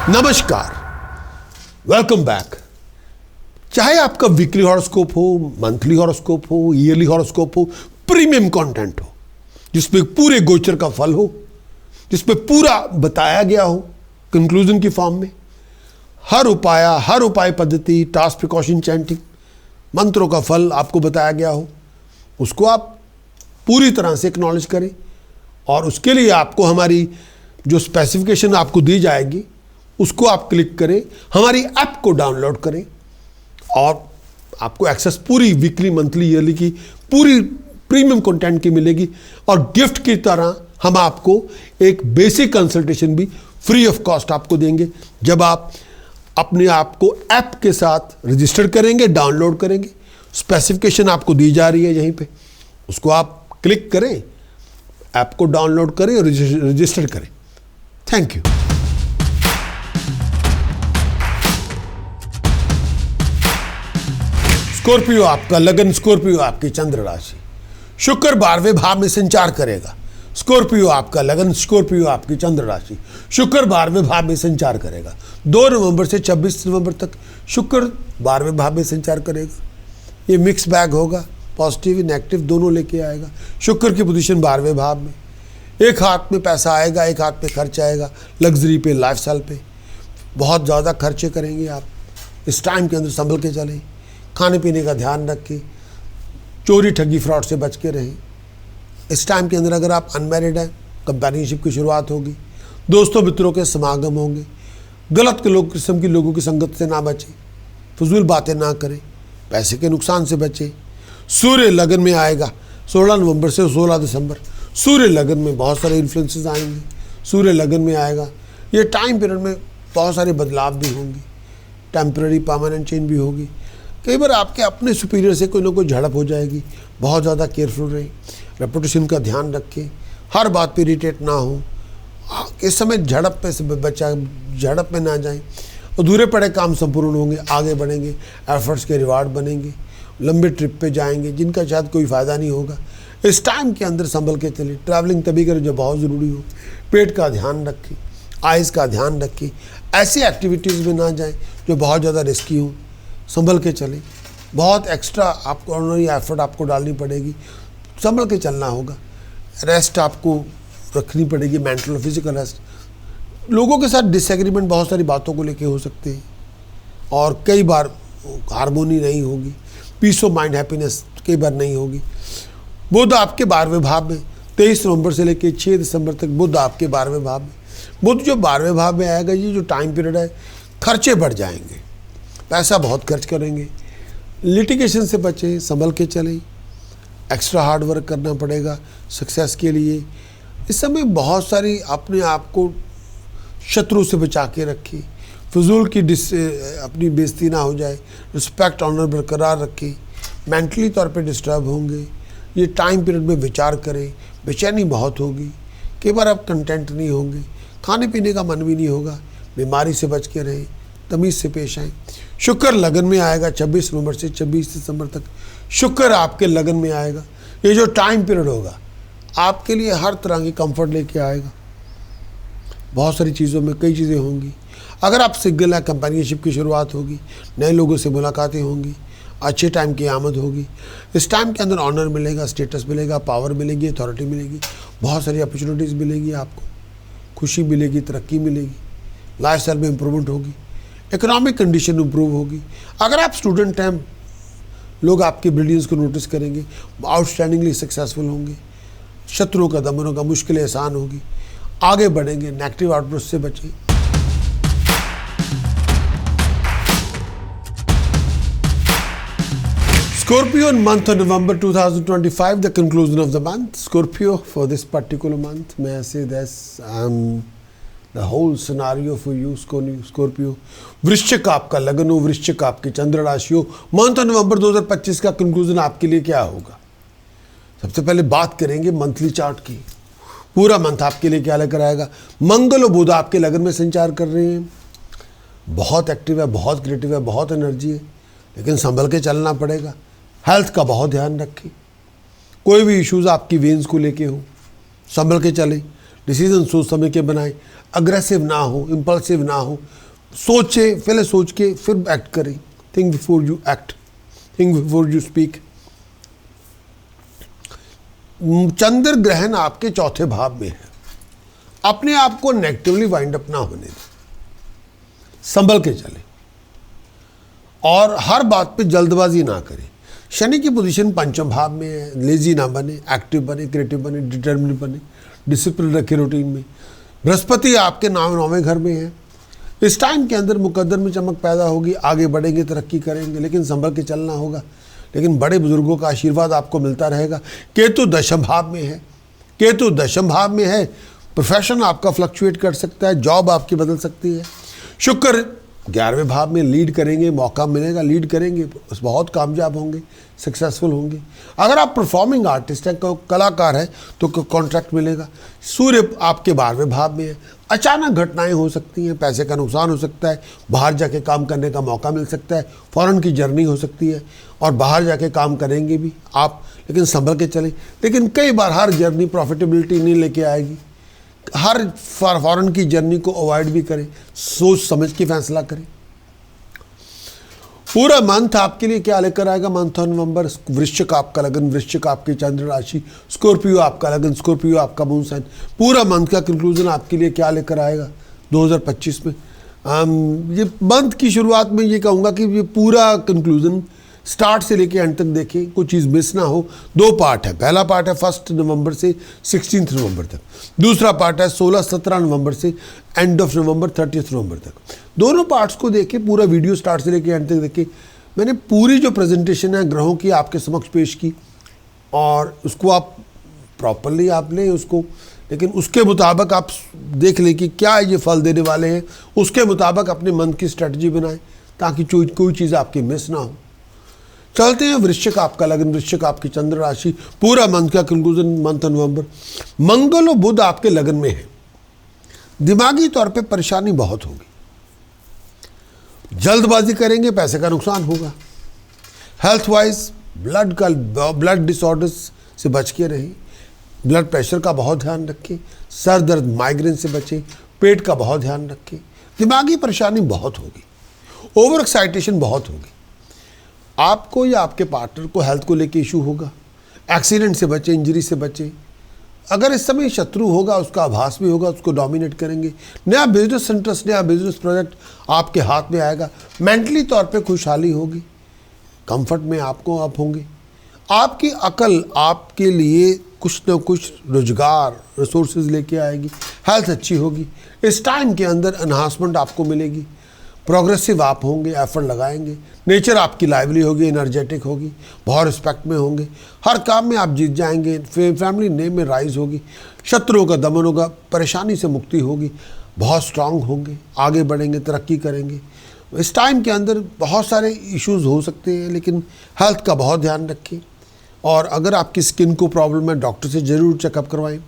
नमस्कार, welcome back. चाहे आपका वीकली हॉरोस्कोप हो, मंथली हॉरोस्कोप हो, ईयरली हॉरोस्कोप हो, प्रीमियम कंटेंट हो जिसमें पूरे गोचर का फल हो, जिसमें पूरा बताया गया हो कंक्लूजन की फॉर्म में, हर उपाय पद्धति, टास्क, प्रिकॉशन, चैंटिंग, मंत्रों का फल आपको बताया गया हो, उसको आप पूरी तरह से एक्नॉलेज करें। और उसके लिए आपको हमारी जो स्पेसिफिकेशन आपको दी जाएगी उसको आप क्लिक करें, हमारी ऐप को डाउनलोड करें और आपको एक्सेस पूरी वीकली, मंथली, ईयरली की पूरी प्रीमियम कंटेंट की मिलेगी। और गिफ्ट की तरह हम आपको एक बेसिक कंसल्टेशन भी फ्री ऑफ कॉस्ट आपको देंगे जब आप अपने आप को ऐप के साथ रजिस्टर करेंगे, डाउनलोड करेंगे। स्पेसिफिकेशन आपको दी जा रही है यहीं पे, उसको आप क्लिक करें, ऐप को डाउनलोड करें और रजिस्टर करें। Thank you. स्कॉर्पियो आपका लगन, स्कॉर्पियो आपकी चंद्र राशि। शुक्र 12वें भाव में संचार करेगा। स्कॉर्पियो आपका लगन, स्कॉर्पियो आपकी चंद्र राशि। शुक्र 12वें भाव में संचार करेगा। 2 नवंबर से 26 नवंबर तक शुक्र 12वें भाव में संचार करेगा। ये मिक्स बैग होगा, पॉजिटिव नेगेटिव दोनों लेके आएगा। शुक्र की पोजीशन 12वें भाव में, एक हाथ में पैसा आएगा, एक हाथ में खर्च आएगा, लग्जरी पे, लाइफस्टाइल पे बहुत ज़्यादा खर्चे करेंगे आप। इस टाइम के अंदर संभल के चलें, खाने पीने का ध्यान रखें, चोरी ठगी फ्रॉड से बच के रहें। इस टाइम के अंदर अगर आप अनमैरिड हैं, कंपेनियनशिप की शुरुआत होगी, दोस्तों मित्रों के समागम होंगे। गलत किस्म की लोगों की संगत से ना बचें, फजूल बातें ना करें, पैसे के नुकसान से बचें। सूर्य लगन में आएगा 16 नवंबर से 16 दिसंबर। सूर्य लगन में बहुत सारे इन्फ्लुएंसेस आएंगे। सूर्य लगन में आएगा, ये टाइम पीरियड में बहुत सारे बदलाव भी होंगे, टेम्पररी परमानेंट चेंज भी होगी। कई बार आपके अपने सुपीरियर से कोई ना कोई झड़प हो जाएगी, बहुत ज़्यादा केयरफुल रहें, रेपुटेशन का ध्यान रखें, हर बात पे इरिटेट ना हो। इस समय झड़प पे से बचा, झड़प में ना जाएं। अधूरे पड़े काम संपूर्ण होंगे, आगे बढ़ेंगे, एफर्ट्स के रिवार्ड बनेंगे, लंबे ट्रिप पे जाएंगे जिनका शायद कोई फ़ायदा नहीं होगा। इस टाइम के अंदर संभल के चले, ट्रैवलिंग तभी करें जब बहुत ज़रूरी हो। पेट का ध्यान रखें, आइज़ का ध्यान रखें, ऐसी एक्टिविटीज़ में ना जाएं जो बहुत ज़्यादा रिस्की हो। संभल के चलें, बहुत एक्स्ट्रा आपको ऑर्डिनरी एफर्ट आपको डालनी पड़ेगी, संभल के चलना होगा। रेस्ट आपको रखनी पड़ेगी, मेंटल और फिजिकल रेस्ट। लोगों के साथ डिसएग्रीमेंट बहुत सारी बातों को लेके हो सकते हैं और कई बार हारमोनी नहीं होगी, पीस ऑफ माइंड, हैप्पीनेस कई बार नहीं होगी। बुध आपके 12वें भाव में 23 नवंबर से लेकर 6 दिसंबर तक बुध आपके 12वें भाव में। बुध जो 12वें भाव में आएगा, ये जो टाइम पीरियड है, खर्चे बढ़ जाएंगे, पैसा बहुत खर्च करेंगे। लिटिगेशन से बचें, संभल के चलें, एक्स्ट्रा हार्ड वर्क करना पड़ेगा सक्सेस के लिए। इस समय बहुत सारी अपने आप को शत्रु से बचा के रखें, फजूल की अपनी बेइज्जती ना हो जाए, रिस्पेक्ट ऑनर बरकरार रखें। मेंटली तौर पे डिस्टर्ब होंगे, ये टाइम पीरियड में विचार करें, बेचैनी बहुत होगी, कई बार आप कंटेंट नहीं होंगे, खाने पीने का मन भी नहीं होगा, बीमारी से बच के रहें, तमीज़ से पेश आएँ। शुक्र लगन में आएगा 26 नवंबर से 26 दिसंबर तक। शुक्र आपके लगन में आएगा, ये जो टाइम पीरियड होगा आपके लिए हर तरह की कंफर्ट लेके आएगा। बहुत सारी चीज़ों में कई चीज़ें होंगी। अगर आप सिंगल हैं, कंपेनियनशिप की शुरुआत होगी, नए लोगों से मुलाकातें होंगी, अच्छे टाइम की आमद होगी। इस टाइम के अंदर ऑनर मिलेगा, स्टेटस मिलेगा, पावर मिलेगी, अथॉरिटी मिलेगी, बहुत सारी अपॉर्चुनिटीज़ मिलेगी आपको, खुशी मिलेगी, तरक्की मिलेगी, लाइफस्टाइल में इम्प्रूवमेंट होगी, इकोनॉमिक कंडीशन इम्प्रूव होगी। अगर आप स्टूडेंट हैं, लोग आपके ब्रिलियंस को नोटिस करेंगे, आउटस्टैंडिंगली सक्सेसफुल होंगे, शत्रुओं का दमन होगा, मुश्किलें आसान होगी, आगे बढ़ेंगे, नेगेटिव आउटबर्स्ट से बचें। Scorpio in month of November 2025, the conclusion of the month. Scorpio, for this particular month, may I say this, the whole scenario for you, Scorpio. वृश्चिक आपका लगन हो, वृश्चिक आपकी चंद्र राशि हो, मंथ ऑफ नवंबर 2025 का कंक्लूजन आपके लिए क्या होगा? सबसे पहले बात करेंगे मंथली चार्ट की। पूरा मंथ आपके लिए क्या लेकर आएगा? मंगल और बुध आपके लगन में संचार कर रहे हैं, बहुत एक्टिव है, बहुत क्रिएटिव है, बहुत एनर्जी है, लेकिन संभल के चलना पड़ेगा। हेल्थ का बहुत ध्यान रखें, कोई भी इश्यूज़ आपकी वेन्स को लेके हो, संभल के चलें। डिसीजन सोच समझ के बनाएं, अग्रेसिव ना हो, इम्पल्सिव ना हो, सोचे, पहले सोच के फिर एक्ट करें। Think before you act, think before you speak. चंद्र ग्रहण आपके चौथे भाव में है, अपने आप को नेगेटिवली वाइंड अप ना होने दें, संभल के चले और हर बात पे जल्दबाजी ना करें। शनि की पोजीशन पंचम भाव में है, लेजी ना बने, एक्टिव बने, क्रिएटिव बने, डिटर्मिनेट बने, डिसिप्लिन रखे रूटीन में। बृहस्पति आपके 9वें घर में है। इस टाइम के अंदर मुकद्दर में चमक पैदा होगी, आगे बढ़ेंगे, तरक्की करेंगे, लेकिन संभल के चलना होगा। लेकिन बड़े बुजुर्गों का आशीर्वाद आपको मिलता रहेगा। केतु दशम भाव में है, केतु दशम भाव में है, प्रोफेशन आपका फ्लक्चुएट कर सकता है, जॉब आपकी बदल सकती है। शुक्र 11वें भाव में लीड करेंगे, मौका मिलेगा, लीड करेंगे, बहुत कामयाब होंगे, सक्सेसफुल होंगे। अगर आप परफॉर्मिंग आर्टिस्ट हैं, कलाकार हैं, तो कॉन्ट्रैक्ट मिलेगा। सूर्य आपके 12वें भाव में है, अचानक घटनाएं हो सकती हैं, पैसे का नुकसान हो सकता है, बाहर जाके काम करने का मौका मिल सकता है, फॉरेन की जर्नी हो सकती है और बाहर जाके काम करेंगे भी आप, लेकिन संभल के चलें। लेकिन कई बार हर जर्नी प्रॉफिटेबिलिटी नहीं लेके आएगी, हर फॉरेन की जर्नी को अवॉइड भी करें, सोच समझ के फैसला करें। पूरा मंथ आपके लिए क्या लेकर आएगा? Month of November. वृश्चिक आपका लगन, वृश्चिक आपकी चंद्र राशि, स्कॉर्पियो आपका लगन, स्कॉर्पियो आपका मून साइन। पूरा मंथ का कंक्लूजन आपके लिए क्या लेकर आएगा 2025 में? ये मंथ की शुरुआत में ये कहूँगा कि ये पूरा कंक्लूजन स्टार्ट से लेके एंड तक देखें, कोई चीज़ मिस ना हो। 2 पार्ट है, पहला पार्ट है 1 नवंबर से 16 नवंबर तक, दूसरा पार्ट है 16-17 नवंबर से एंड ऑफ नवंबर 30 नवंबर तक। दोनों पार्ट्स को देखें, पूरा वीडियो स्टार्ट से लेके एंड तक देखें। मैंने पूरी जो प्रेजेंटेशन है ग्रहों की आपके समक्ष पेश की और उसको आप प्रॉपरली आप लें उसको, लेकिन उसके मुताबिक आप देख लें कि क्या ये फल देने वाले हैं, उसके मुताबिक अपने मन की स्ट्रेटजी बनाएं ताकि कोई चीज़ आपकी मिस ना हो। चलते हैं वृश्चिक आपका लगन, वृश्चिक आपकी चंद्र राशि, पूरा मंथ का कंक्लूजन मंथ नवंबर। मंगल और बुध आपके लगन में है, दिमागी तौर पे परेशानी बहुत होगी, जल्दबाजी करेंगे, पैसे का नुकसान होगा। हेल्थ वाइज ब्लड डिसऑर्डर्स से बच के रहें, ब्लड प्रेशर का बहुत ध्यान रखें, सर दर्द माइग्रेन से बचें, पेट का बहुत ध्यान रखें। दिमागी परेशानी बहुत होगी, ओवर एक्साइटेशन बहुत होगी, आपको या आपके पार्टनर को हेल्थ को लेके इशू होगा। एक्सीडेंट से बचें, इंजरी से बचें। अगर इस समय शत्रु होगा उसका आभास भी होगा, उसको डोमिनेट करेंगे। नया बिजनेस इंटरेस्ट, नया बिजनेस प्रोजेक्ट आपके हाथ में आएगा। मेंटली तौर पे खुशहाली होगी, कंफर्ट में आपको आप होंगे। आपकी अकल आपके लिए कुछ न कुछ रोजगार रिसोर्सेज लेके आएगी। हेल्थ अच्छी होगी, इस टाइम के अंदर एनहांसमेंट आपको मिलेगी, प्रोग्रेसिव आप होंगे, एफर्ट लगाएंगे। नेचर आपकी लाइवली होगी, एनर्जेटिक होगी, बहुत रिस्पेक्ट में होंगे, हर काम में आप जीत जाएंगे, फैमिली नेम में राइज होगी, शत्रुओं का दमन होगा, परेशानी से मुक्ति होगी, बहुत स्ट्रांग होंगे, आगे बढ़ेंगे, तरक्की करेंगे। इस टाइम के अंदर बहुत सारे इश्यूज हो सकते हैं, लेकिन हेल्थ का बहुत ध्यान रखें। और अगर आपकी स्किन को प्रॉब्लम है, डॉक्टर से ज़रूर चेकअप करवाएं।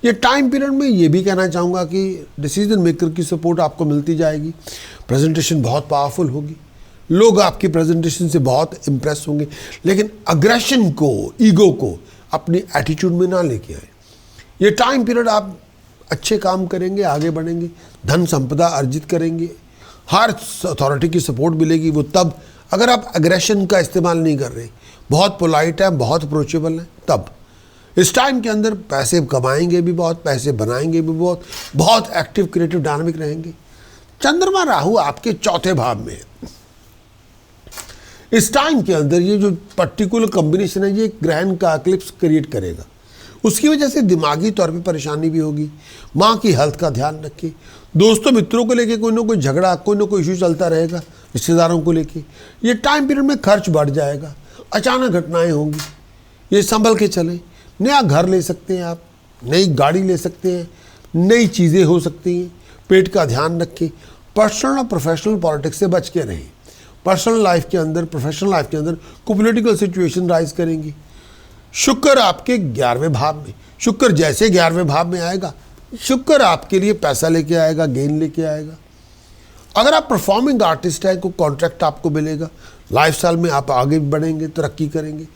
ये टाइम पीरियड में ये भी कहना चाहूँगा कि डिसीजन मेकर की सपोर्ट आपको मिलती जाएगी। प्रेजेंटेशन बहुत पावरफुल होगी, लोग आपकी प्रेजेंटेशन से बहुत इम्प्रेस होंगे, लेकिन अग्रेशन को, ईगो को अपनी एटीट्यूड में ना लेके आए। ये टाइम पीरियड आप अच्छे काम करेंगे, आगे बढ़ेंगे, धन संपदा अर्जित करेंगे, हर अथॉरिटी की सपोर्ट मिलेगी। वो तब अगर आप अग्रेशन का इस्तेमाल नहीं कर रहे, बहुत पोलाइट है, बहुत अप्रोचेबल है, तब इस टाइम के अंदर पैसे कमाएंगे भी बहुत, पैसे बनाएंगे भी बहुत, बहुत एक्टिव, क्रिएटिव, डायनामिक रहेंगे। चंद्रमा राहु आपके चौथे भाव में है। इस टाइम के अंदर ये जो पर्टिकुलर कॉम्बिनेशन है, ये ग्रहण का एक्लिप्स क्रिएट करेगा। उसकी वजह से दिमागी तौर पे परेशानी भी होगी। माँ की हेल्थ का ध्यान रखिए। दोस्तों मित्रों को लेके कोई ना कोई झगड़ा, कोई ना कोई इशू चलता रहेगा, रिश्तेदारों को लेके। ये टाइम पीरियड में खर्च बढ़ जाएगा, अचानक घटनाएं होंगी, ये संभल के चलें। नया घर ले सकते हैं आप, नई गाड़ी ले सकते हैं, नई चीज़ें हो सकती हैं। पेट का ध्यान रखें। पर्सनल और प्रोफेशनल पॉलिटिक्स से बच के रहें। पर्सनल लाइफ के अंदर, प्रोफेशनल लाइफ के अंदर कोई पॉलिटिकल सिचुएशन राइज करेंगी। शुक्र आपके 11वें भाव में, शुक्र जैसे 11वें भाव में आएगा, शुक्र आपके लिए पैसा लेके आएगा, गेन लेके आएगा। अगर आप परफॉर्मिंग आर्टिस्ट हैं, कोई कॉन्ट्रैक्ट आपको मिलेगा, लाइफस्टाइल में आप आगे बढ़ेंगे, तरक्की करेंगे।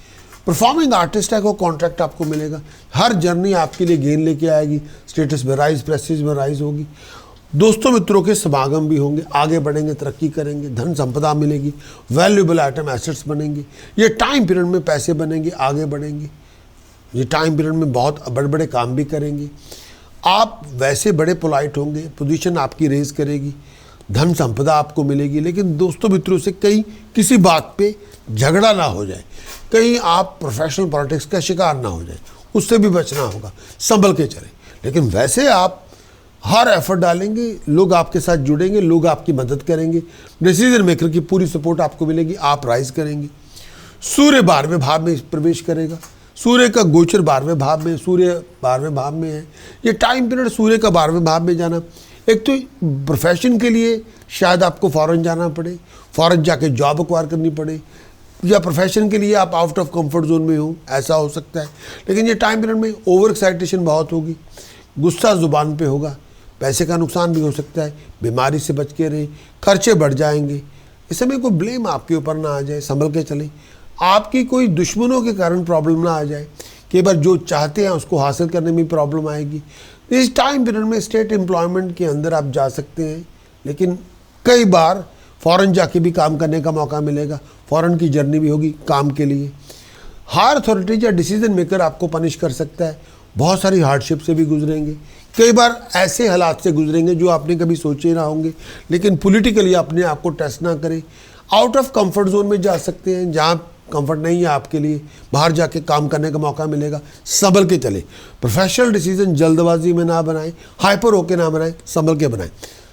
परफॉर्मिंग आर्टिस्ट है, को कॉन्ट्रैक्ट आपको मिलेगा। हर जर्नी आपके लिए गेन लेके आएगी। स्टेटस में राइज, प्रेस्टीज में राइज होगी। दोस्तों मित्रों के समागम भी होंगे, आगे बढ़ेंगे, तरक्की करेंगे, धन संपदा मिलेगी, वैल्यूएबल आइटम एसेट्स बनेंगे। ये टाइम पीरियड में पैसे बनेंगे, आगे बढ़ेंगे। ये टाइम पीरियड में बहुत बड़े बड़े काम भी करेंगे। आप वैसे बड़े पोलाइट होंगे, पोजीशन आपकी रेज करेगी, धन संपदा आपको मिलेगी। लेकिन दोस्तों मित्रों से कहीं किसी बात पे झगड़ा ना हो जाए, कहीं आप प्रोफेशनल पॉलिटिक्स का शिकार ना हो जाए, उससे भी बचना होगा, संभल के चलें। लेकिन वैसे आप हर एफर्ट डालेंगे, लोग आपके साथ जुड़ेंगे, लोग आपकी मदद करेंगे, डिसीजन मेकर की पूरी सपोर्ट आपको मिलेगी, आप राइज करेंगे। सूर्य 12वें भाव में प्रवेश करेगा। सूर्य का गोचर 12वें भाव में, सूर्य 12वें भाव में है। ये टाइम पीरियड सूर्य का 12वें भाव में जाना, एक तो प्रोफेशन के लिए शायद आपको फॉरेन जाना पड़े, फॉरेन जाके जॉब एक्वायर करनी पड़े, या प्रोफेशन के लिए आप आउट ऑफ कंफर्ट जोन में हो, ऐसा हो सकता है। लेकिन ये टाइम पीरियड में ओवर एक्साइटेशन बहुत होगी, गुस्सा जुबान पे होगा, पैसे का नुकसान भी हो सकता है, बीमारी से बच के रहें, खर्चे बढ़ जाएंगे। इस समय कोई ब्लेम आपके ऊपर ना आ जाए, संभल के चलें। आपकी कोई दुश्मनों के कारण प्रॉब्लम ना आ जाए, कई बार जो चाहते हैं उसको हासिल करने में प्रॉब्लम आएगी। इस टाइम पीरियड में स्टेट एम्प्लॉयमेंट के अंदर आप जा सकते हैं, लेकिन कई बार फॉरेन जाके भी काम करने का मौका मिलेगा, फॉरेन की जर्नी भी होगी काम के लिए। हायर अथॉरिटीज या डिसीजन मेकर आपको पनिश कर सकता है, बहुत सारी हार्डशिप से भी गुजरेंगे, कई बार ऐसे हालात से गुजरेंगे जो आपने कभी सोचे ना होंगे। लेकिन पॉलिटिकली अपने आप को टेस्ट ना करें, आउट ऑफ कंफर्ट जोन में जा सकते हैं, जहाँ कंफर्ट नहीं है आपके लिए, बाहर जाके काम करने का मौका मिलेगा, संभल के चले। प्रोफेशनल डिसीजन जल्दबाजी में ना बनाएं, हाइपर होके ना बनाएं, संभल के बनाएं।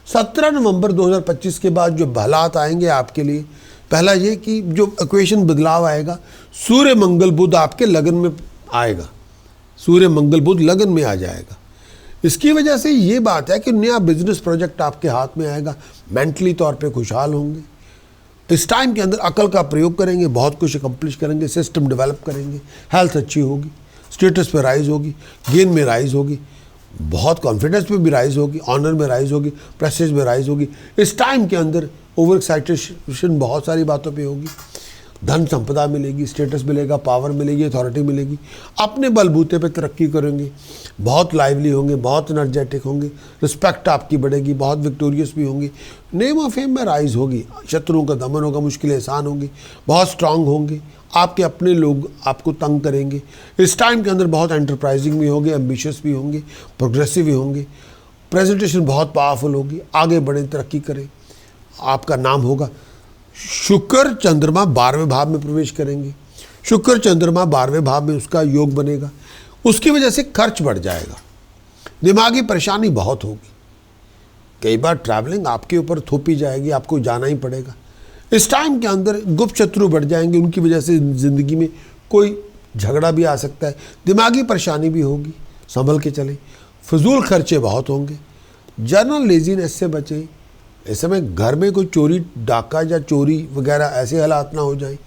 17 नवंबर 2025 के बाद जो हालात आएंगे आपके लिए, पहला ये कि जो इक्वेशन बदलाव आएगा, सूर्य मंगल बुध आपके लगन में आएगा, सूर्य मंगल बुध लगन में आ जाएगा। इसकी वजह से ये बात है कि नया बिजनेस प्रोजेक्ट आपके हाथ में आएगा, मेंटली तौर पे खुशहाल होंगे। इस टाइम के अंदर अकल का प्रयोग करेंगे, बहुत कुछ अकम्प्लिश करेंगे, सिस्टम डेवलप करेंगे, हेल्थ अच्छी होगी, स्टेटस पे राइज होगी, गेन में राइज होगी, बहुत कॉन्फिडेंस में भी राइज होगी, ऑनर में राइज होगी, प्रेस्टीज में राइज होगी। इस टाइम के अंदर ओवर एक्साइटेशन बहुत सारी बातों पे होगी, धन संपदा मिलेगी, स्टेटस मिलेगा, पावर मिलेगी, अथॉरिटी मिलेगी, अपने बलबूते पे तरक्की करेंगे, बहुत लाइवली होंगे, बहुत एनर्जेटिक होंगे, रिस्पेक्ट आपकी बढ़ेगी, बहुत विक्टोरियस भी होंगे, नेम ऑफ फेम में राइज होगी, शत्रुओं का दमन होगा, मुश्किलें आसान होंगी, बहुत स्ट्रांग होंगे, आपके अपने लोग आपको तंग करेंगे। इस टाइम के अंदर बहुत एंटरप्राइजिंग भी होंगे, एम्बिशियस भी होंगे, प्रोग्रेसिव भी होंगे, प्रेजेंटेशन बहुत पावरफुल होगी, आगे बढ़ें, तरक्की करें, आपका नाम होगा। शुक्र चंद्रमा 12वें भाव में प्रवेश करेंगे, शुक्र चंद्रमा 12वें भाव में उसका योग बनेगा, उसकी वजह से खर्च बढ़ जाएगा, दिमागी परेशानी बहुत होगी, कई बार ट्रैवलिंग आपके ऊपर थोपी जाएगी, आपको जाना ही पड़ेगा। इस टाइम के अंदर गुप्त शत्रु बढ़ जाएंगे, उनकी वजह से ज़िंदगी में कोई झगड़ा भी आ सकता है, दिमागी परेशानी भी होगी, संभल के चलें। फजूल खर्चे बहुत होंगे, जनरल लेजीनेस से बचें। इस समय घर में कोई चोरी डाका या चोरी वगैरह ऐसे हालात ना हो जाए।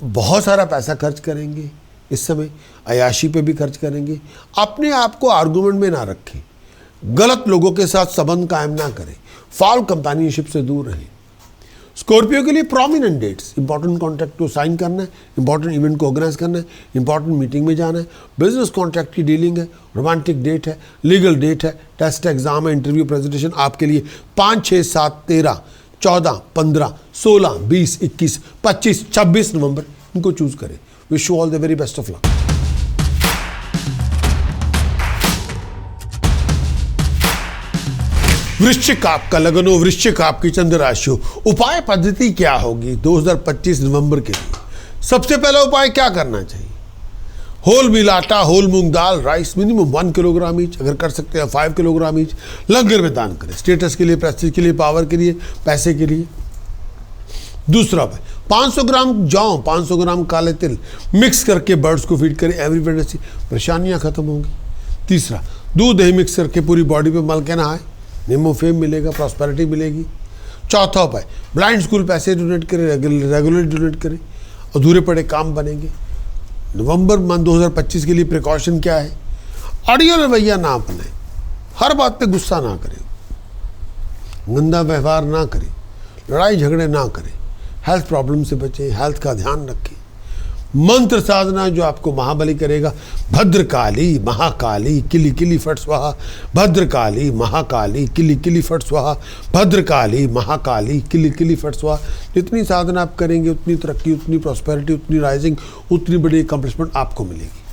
बहुत सारा पैसा खर्च करेंगे, इस समय अयाशी पे भी खर्च करेंगे। अपने आप को आर्गूमेंट में ना रखें, गलत लोगों के साथ संबंध कायम ना करें, फाउल कंपेनियनशिप से दूर रहें। स्कॉर्पियो के लिए प्रोमिनेंट डेट्स, इंपॉर्टेंट कॉन्ट्रैक्ट को साइन करना है, इंपॉर्टेंट इवेंट को ऑर्गेनाइज करना है, इंपॉर्टेंट मीटिंग में जाना है, बिजनेस कॉन्ट्रैक्ट की डीलिंग है, रोमांटिक डेट है, लीगल डेट है, टेस्ट एग्जाम है, इंटरव्यू प्रेजेंटेशन आपके लिए 5, 6, 7, 13, 14, 15, 16, 20, 21, 25, 26 नवंबर इनको चूज करें। Wish you all the very best of luck. वृश्चिक आपका लगन हो, वृश्चिक आपकी चंद्र राशि हो। उपाय पद्धति क्या होगी 2025 नवंबर के लिए? सबसे पहला उपाय क्या करना चाहिए? होल मिल आटा, होल मूंग दाल, राइस मिनिमम 1 किलोग्राम ईच, अगर कर सकते हैं 5 किलोग्राम ईच लंगर में दान करें, स्टेटस के लिए, प्रेस्टीज के लिए, पावर के लिए, पैसे के लिए। दूसरा उपाय 500 ग्राम जौ, 500 ग्राम काले तिल मिक्स करके बर्ड्स को फीड करें, एवरी वेडनेसडे परेशानियां खत्म होंगी। तीसरा दूध दही मिक्स करके पूरी बॉडी पे मल के नहाए, नेमो फेम मिलेगा, प्रॉस्पेरिटी मिलेगी। चौथा उपाय ब्लाइंड स्कूल पैसे डोनेट करें, रेगुलरली डोनेट करें, अधूरे पड़े काम बनेंगे। नवंबर मंथ 2025 के लिए प्रिकॉशन क्या है? अड़िया रवैया ना अपनाएं, हर बात पे गुस्सा ना करें, गंदा व्यवहार ना करें, लड़ाई झगड़े ना करें, हेल्थ प्रॉब्लम से बचें, हेल्थ का ध्यान रखें, मंत्र साधना जो आपको महाबली करेगा, भद्रकाली महाकाली किली किली फट स्वाहा, भद्रकाली महाकाली किली किली फट स्वाहा, भद्रकाली महाकाली किली किली फट स्वाहा। जितनी साधना आप करेंगे उतनी तरक्की, उतनी प्रॉस्पेरिटी, उतनी राइजिंग, उतनी बड़ी अकम्पलिशमेंट आपको मिलेगी।